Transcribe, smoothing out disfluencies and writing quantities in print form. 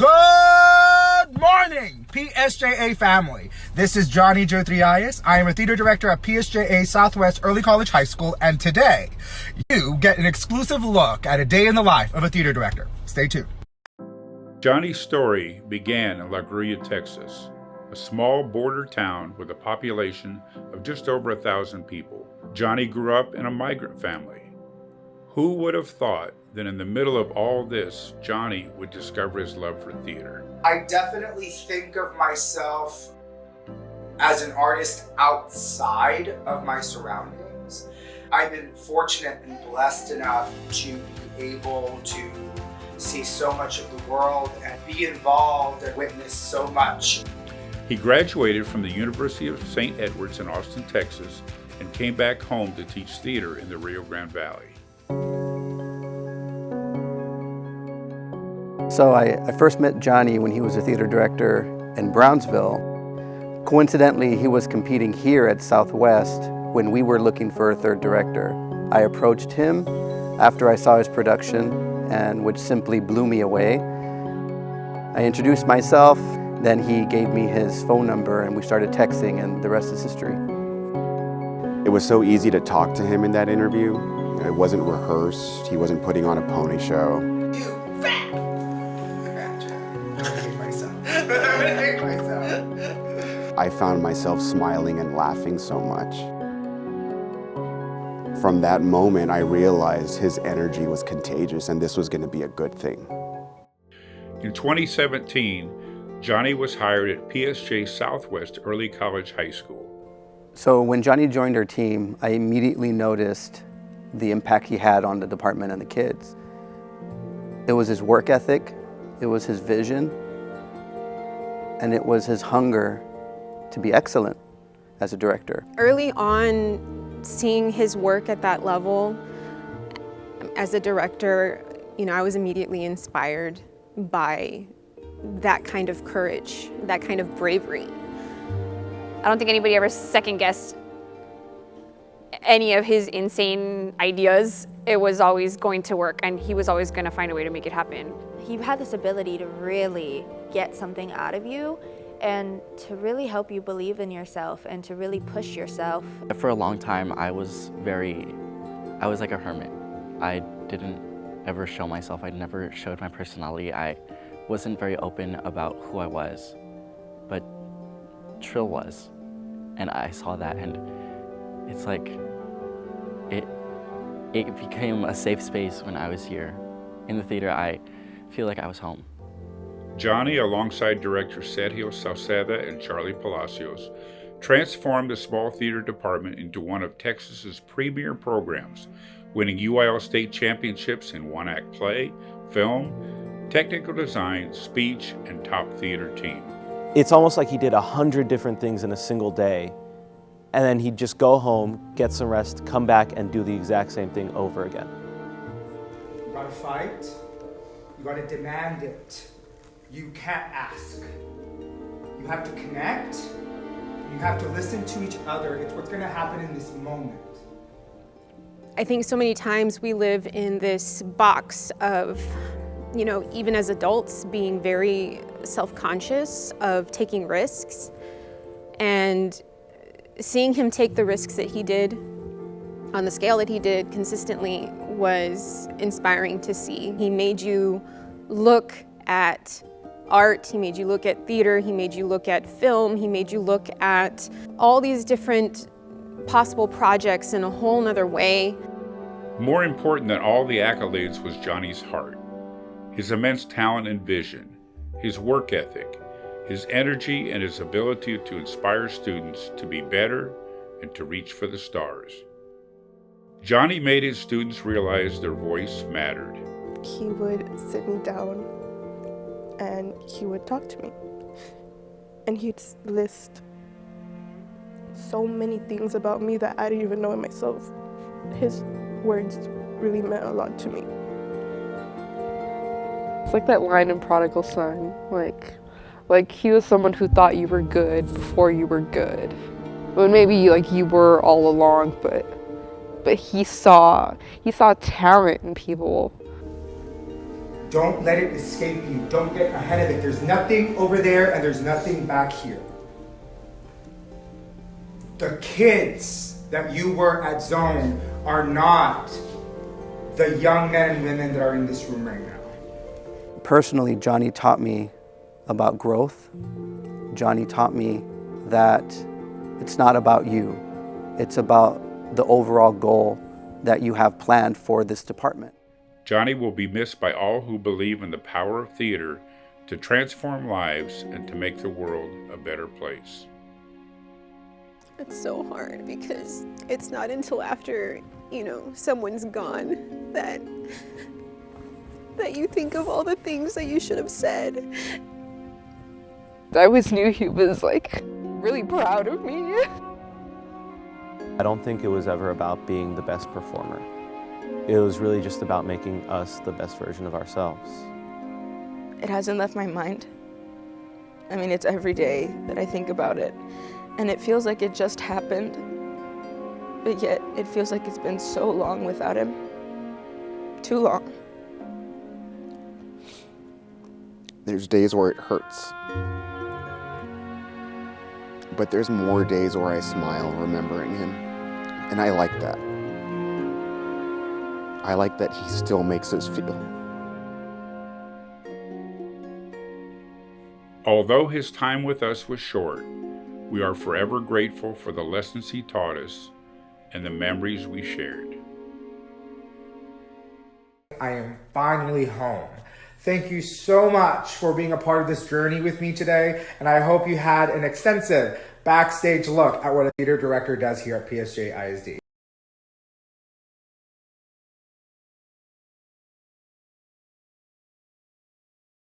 Good morning, PSJA family. This is Johnny Joe Trias. I am a theater director at PSJA Southwest Early College High School, and today you get an exclusive look at a day in the life of a theater director. Stay tuned. Johnny's story began in La Grulla, Texas, a small border town with a population of just over 1,000 people. Johnny grew up in a migrant family. Who would have thought that in the middle of all this, Johnny would discover his love for theater? I definitely think of myself as an artist outside of my surroundings. I've been fortunate and blessed enough to be able to see so much of the world and be involved and witness so much. He graduated from the University of St. Edwards in Austin, Texas, and came back home to teach theater in the Rio Grande Valley. So I first met Johnny when he was a theater director in Brownsville. Coincidentally, he was competing here at Southwest when we were looking for a third director. I approached him after I saw his production, and which simply blew me away. I introduced myself, then he gave me his phone number and we started texting, and the rest is history. It was so easy to talk to him in that interview. It wasn't rehearsed, he wasn't putting on a pony show. I found myself smiling and laughing so much. From that moment, I realized his energy was contagious and this was going to be a good thing. In 2017, Johnny was hired at PSJ Southwest Early College High School. So when Johnny joined our team, I immediately noticed the impact he had on the department and the kids. It was his work ethic, it was his vision, and it was his hunger to be excellent as a director. Early on, seeing his work at that level as a director, I was immediately inspired by that kind of courage, that kind of bravery. I don't think anybody ever second-guessed any of his insane ideas. It was always going to work, and he was always going to find a way to make it happen. He had this ability to really get something out of you and to really help you believe in yourself and to really push yourself. For a long time, I was like a hermit. I didn't ever show myself. I never showed my personality. I wasn't very open about who I was, but Trill was. And I saw that, and it's like, it became a safe space when I was here. In the theater, I feel like I was home. Johnny, alongside director Sergio Sauceda and Charlie Palacios, transformed the small theater department into one of Texas's premier programs, winning UIL state championships in one-act play, film, technical design, speech, and top theater team. It's almost like he did 100 different things in a single day, and then he'd just go home, get some rest, come back, and do the exact same thing over again. You gotta fight, you gotta demand it. You can't ask. You have to connect, you have to listen to each other. It's what's gonna happen in this moment. I think so many times we live in this box of, even as adults, being very self-conscious of taking risks, and seeing him take the risks that he did on the scale that he did consistently was inspiring to see. He made you look at art, he made you look at theater, he made you look at film, he made you look at all these different possible projects in a whole nother way. More important than all the accolades was Johnny's heart, his immense talent and vision, his work ethic, his energy, and his ability to inspire students to be better and to reach for the stars. Johnny made his students realize their voice mattered. He would sit me down and he would talk to me. And he'd list so many things about me that I didn't even know in myself. His words really meant a lot to me. It's like that line in Prodigal Son, like he was someone who thought you were good before you were good. When maybe you were all along, but he saw talent in people. Don't let it escape you. Don't get ahead of it. There's nothing over there and there's nothing back here. The kids that you were at Zone are not the young men and women that are in this room right now. Personally, Johnny taught me about growth. Johnny taught me that it's not about you. It's about the overall goal that you have planned for this department. Johnny will be missed by all who believe in the power of theater to transform lives and to make the world a better place. It's so hard because it's not until after, someone's gone that you think of all the things that you should have said. I always knew he was really proud of me. I don't think it was ever about being the best performer. It was really just about making us the best version of ourselves. It hasn't left my mind. I mean, it's every day that I think about it. And it feels like it just happened. But yet, it feels like it's been so long without him. Too long. There's days where it hurts. But there's more days where I smile remembering him. And I like that. I like that he still makes us feel. Although his time with us was short, we are forever grateful for the lessons he taught us and the memories we shared. I am finally home. Thank you so much for being a part of this journey with me today, and I hope you had an extensive backstage look at what a theater director does here at PSJA ISD.